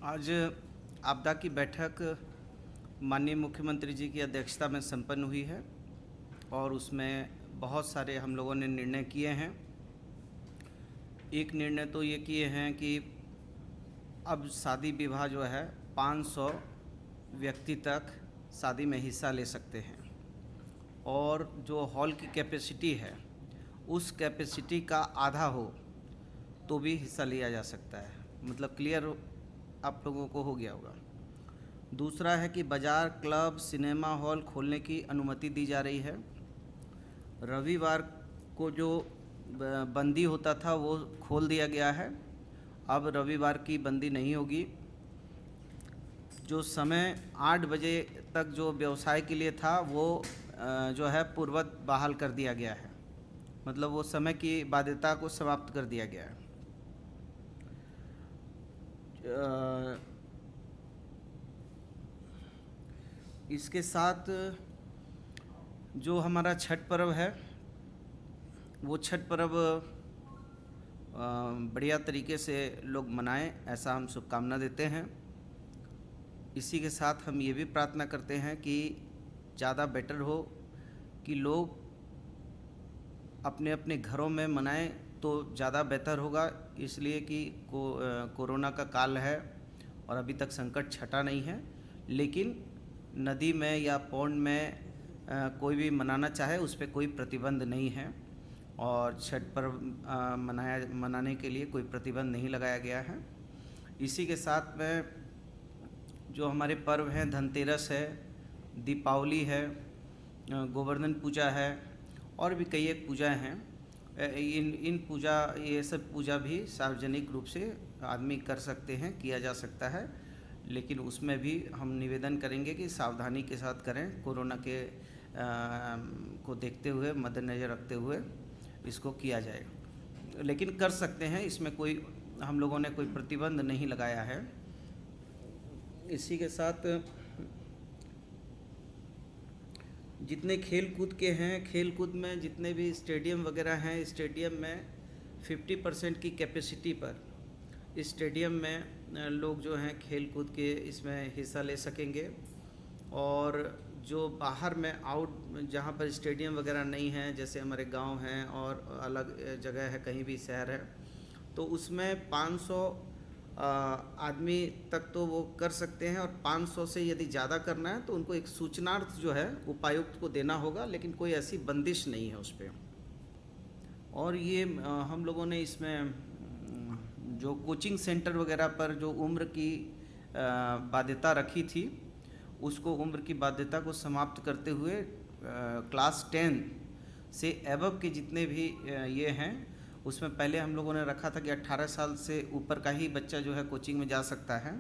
आज आपदा की बैठक माननीय मुख्यमंत्री जी की अध्यक्षता में संपन्न हुई है और उसमें बहुत सारे हम लोगों ने निर्णय किए हैं। एक निर्णय तो ये किए हैं कि अब शादी विवाह जो है 500 व्यक्ति तक शादी में हिस्सा ले सकते हैं और जो हॉल की कैपेसिटी है उस कैपेसिटी का आधा हो तो भी हिस्सा लिया जा सकता है। मतलब क्लियर आप लोगों को हो गया होगा। दूसरा है कि बाज़ार, क्लब, सिनेमा हॉल खोलने की अनुमति दी जा रही है। रविवार को जो बंदी होता था वो खोल दिया गया है, अब रविवार की बंदी नहीं होगी। जो समय 8 बजे तक जो व्यवसाय के लिए था वो जो है पूर्ववत बहाल कर दिया गया है। मतलब वो समय की बाध्यता को समाप्त कर दिया गया है। इसके साथ जो हमारा छठ पर्व है वो छठ पर्व बढ़िया तरीके से लोग मनाएं, ऐसा हम शुभकामना देते हैं। इसी के साथ हम ये भी प्रार्थना करते हैं कि ज़्यादा बेटर हो कि लोग अपने अपने घरों में मनाएं तो ज़्यादा बेहतर होगा, इसलिए कि कोरोना का काल है और अभी तक संकट छटा नहीं है। लेकिन नदी में या पौंड में कोई भी मनाना चाहे उस पर कोई प्रतिबंध नहीं है और छठ पर्व मनाने के लिए कोई प्रतिबंध नहीं लगाया गया है। इसी के साथ में जो हमारे पर्व हैं, धनतेरस है, दीपावली है, गोवर्धन पूजा है और भी कई एक पूजाएँ हैं। इन पूजा ये सब पूजा भी सार्वजनिक रूप से आदमी कर सकते हैं, किया जा सकता है, लेकिन उसमें भी हम निवेदन करेंगे कि सावधानी के साथ करें। कोरोना के को देखते हुए, मद्देनज़र रखते हुए इसको किया जाए, लेकिन कर सकते हैं, इसमें कोई हम लोगों ने कोई प्रतिबंध नहीं लगाया है। इसी के साथ जितने खेल कूद के हैं, खेल कूद में जितने भी स्टेडियम वगैरह हैं, स्टेडियम में 50% की कैपेसिटी पर इस स्टेडियम में लोग जो हैं खेल कूद के इसमें हिस्सा ले सकेंगे। और जो बाहर में जहाँ पर स्टेडियम वगैरह नहीं है, जैसे हमारे गांव हैं और अलग जगह है, कहीं भी शहर है, तो उसमें 500 आदमी तक तो वो कर सकते हैं और 500 से यदि ज़्यादा करना है तो उनको एक सूचनार्थ जो है उपायुक्त को देना होगा, लेकिन कोई ऐसी बंदिश नहीं है उस पर। और ये हम लोगों ने इसमें जो कोचिंग सेंटर वगैरह पर जो उम्र की बाध्यता रखी थी, उसको उम्र की बाध्यता को समाप्त करते हुए क्लास 10 से एबव के जितने भी ये हैं, उसमें पहले हम लोगों ने रखा था कि 18 साल से ऊपर का ही बच्चा जो है कोचिंग में जा सकता है,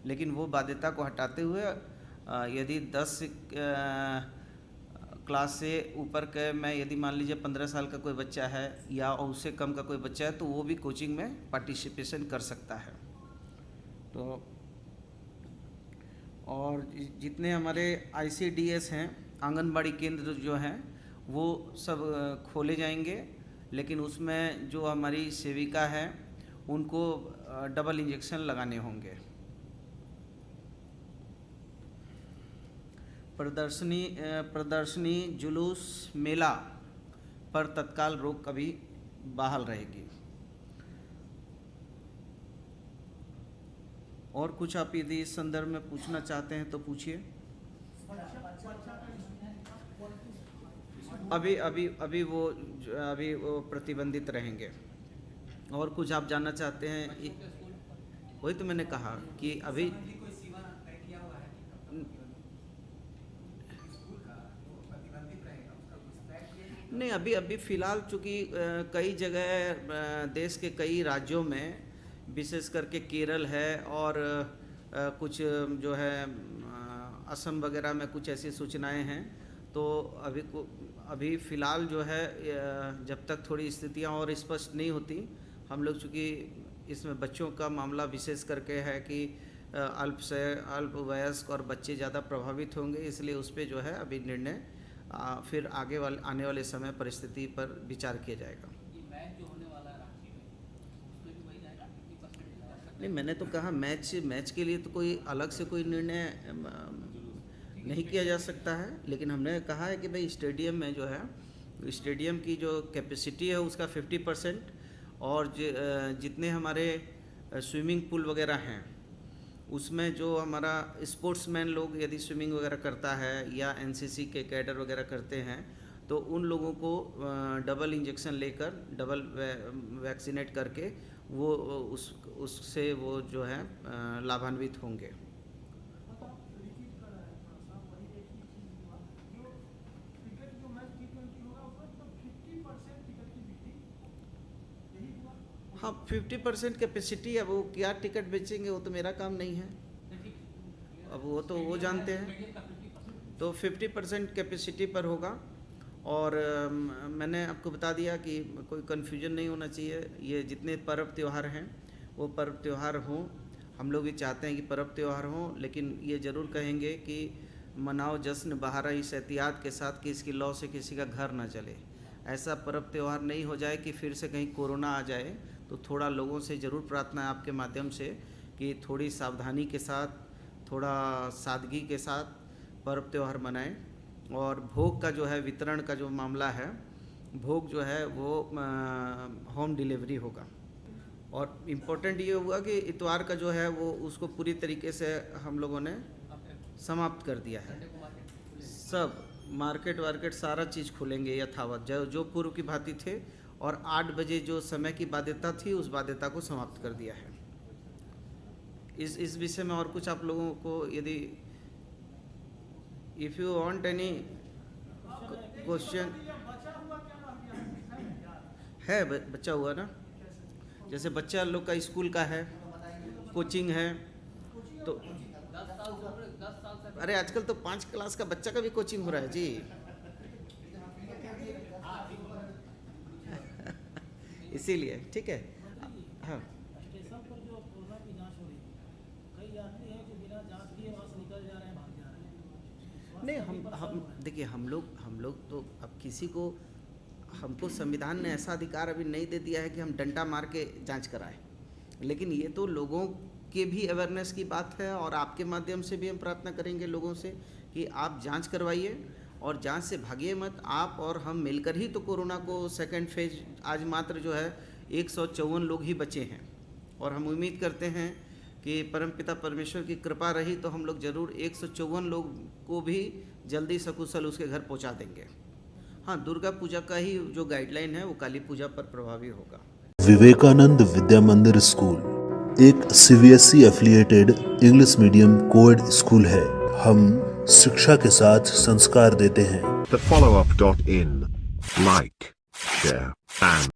लेकिन वो बाध्यता को हटाते हुए यदि 10 क्लास से ऊपर के में यदि मान लीजिए 15 साल का कोई बच्चा है या उससे कम का कोई बच्चा है तो वो भी कोचिंग में पार्टिसिपेशन कर सकता है। तो और जितने हमारे ICDS हैं, आंगनबाड़ी केंद्र जो हैं, वो सब खोले जाएंगे, लेकिन उसमें जो हमारी सेविका है उनको डबल इंजेक्शन लगाने होंगे। प्रदर्शनी, जुलूस, मेला पर तत्काल रोक अभी बहाल रहेगी। और कुछ आप यदि इस संदर्भ में पूछना चाहते हैं तो पूछिए। अभी वो प्रतिबंधित रहेंगे। और कुछ आप जानना चाहते हैं? वही तो मैंने कहा कि अभी नहीं, अभी फ़िलहाल चूँकि कई जगह देश के कई राज्यों में, विशेष करके केरल है और कुछ जो है असम वगैरह में कुछ ऐसी सूचनाएं हैं, तो अभी फ़िलहाल जो है जब तक थोड़ी स्थितियां और स्पष्ट नहीं होती, हम लोग चूँकि इसमें बच्चों का मामला विशेष करके है कि अल्पवयस्क और बच्चे ज़्यादा प्रभावित होंगे, इसलिए उस पर जो है अभी निर्णय फिर आने वाले समय परिस्थिति पर विचार किया जाएगा। नहीं, मैंने तो कहा मैच के लिए तो कोई अलग से कोई निर्णय नहीं किया जा सकता है, लेकिन हमने कहा है कि भाई स्टेडियम में जो है, स्टेडियम की जो कैपेसिटी है उसका 50% और जितने हमारे स्विमिंग पूल वगैरह हैं उसमें जो हमारा स्पोर्ट्समैन लोग यदि स्विमिंग वगैरह करता है या एनसीसी के कैडर वगैरह करते हैं तो उन लोगों को डबल इंजेक्शन लेकर डबल वैक्सीनेट करके वो उससे वो जो है लाभान्वित होंगे। हाँ, 50% कैपेसिटी है, वो क्या टिकट बेचेंगे वो तो मेरा काम नहीं है, अब वो तो वो जानते हैं। तो 50% कैपेसिटी पर होगा और मैंने आपको बता दिया कि कोई कन्फ्यूजन नहीं होना चाहिए। ये जितने पर्व त्यौहार हैं वो पर्व त्यौहार हों, हम लोग भी चाहते हैं कि पर्व त्यौहार हों, लेकिन ये ज़रूर कहेंगे कि मनाओ जश्न बहारा इस एहतियात के साथ कि इसकी लौ से किसी का घर ना चले। ऐसा पर्व त्यौहार नहीं हो जाए कि फिर से कहीं कोरोना आ जाए। तो थोड़ा लोगों से ज़रूर प्रार्थना है आपके माध्यम से कि थोड़ी सावधानी के साथ, थोड़ा सादगी के साथ पर्व त्यौहार मनाएं। और भोग का जो है वितरण का जो मामला है, भोग जो है वो होम डिलीवरी होगा। और इम्पोर्टेंट ये हुआ कि इतवार का जो है वो उसको पूरी तरीके से हम लोगों ने समाप्त कर दिया है। सब मार्केट वार्केट सारा चीज़ खुलेंगे यथावत जो पूर्व की भांति थे, और 8 बजे जो समय की बाध्यता थी उस बाध्यता को समाप्त कर दिया है। इस विषय में और कुछ आप लोगों को यदि if you want any question है, बच्चा हुआ ना, जैसे बच्चा लोग का स्कूल का है, कोचिंग है, तो अरे आजकल तो 5 क्लास का बच्चा का भी कोचिंग हो रहा है जी। इसीलिए ठीक है। हाँ, स्टेशन पर जो कोरोना की जांच हो रही है, कई यात्री हैं जो बिना जांच किए वहाँ से निकल जा रहे हैं, भाग जा रहे हैं। नहीं, हम देखिए, हम लोग तो अब किसी को, हमको संविधान ने ऐसा अधिकार अभी नहीं दे दिया है कि हम डंडा मार के जांच कराएं, लेकिन ये तो लोगों के भी अवेयरनेस की बात है और आपके माध्यम से भी हम प्रार्थना करेंगे लोगों से कि आप जांच करवाइए और जांच से भागिए मत। आप और हम मिलकर ही तो कोरोना को सेकंड फेज, आज मात्र जो है 154 लोग ही बचे हैं और हम उम्मीद करते हैं कि परमपिता परमेश्वर की कृपा रही तो हम लोग ज़रूर 154 लोग को भी जल्दी सकुशल उसके घर पहुंचा देंगे। हाँ, दुर्गा पूजा का ही जो गाइडलाइन है वो काली पूजा पर प्रभावी होगा। विवेकानंद विद्या मंदिर स्कूल एक CBSE affiliated English medium coed school है। हम शिक्षा के साथ संस्कार देते हैं। The follow-up.in. Like, share, and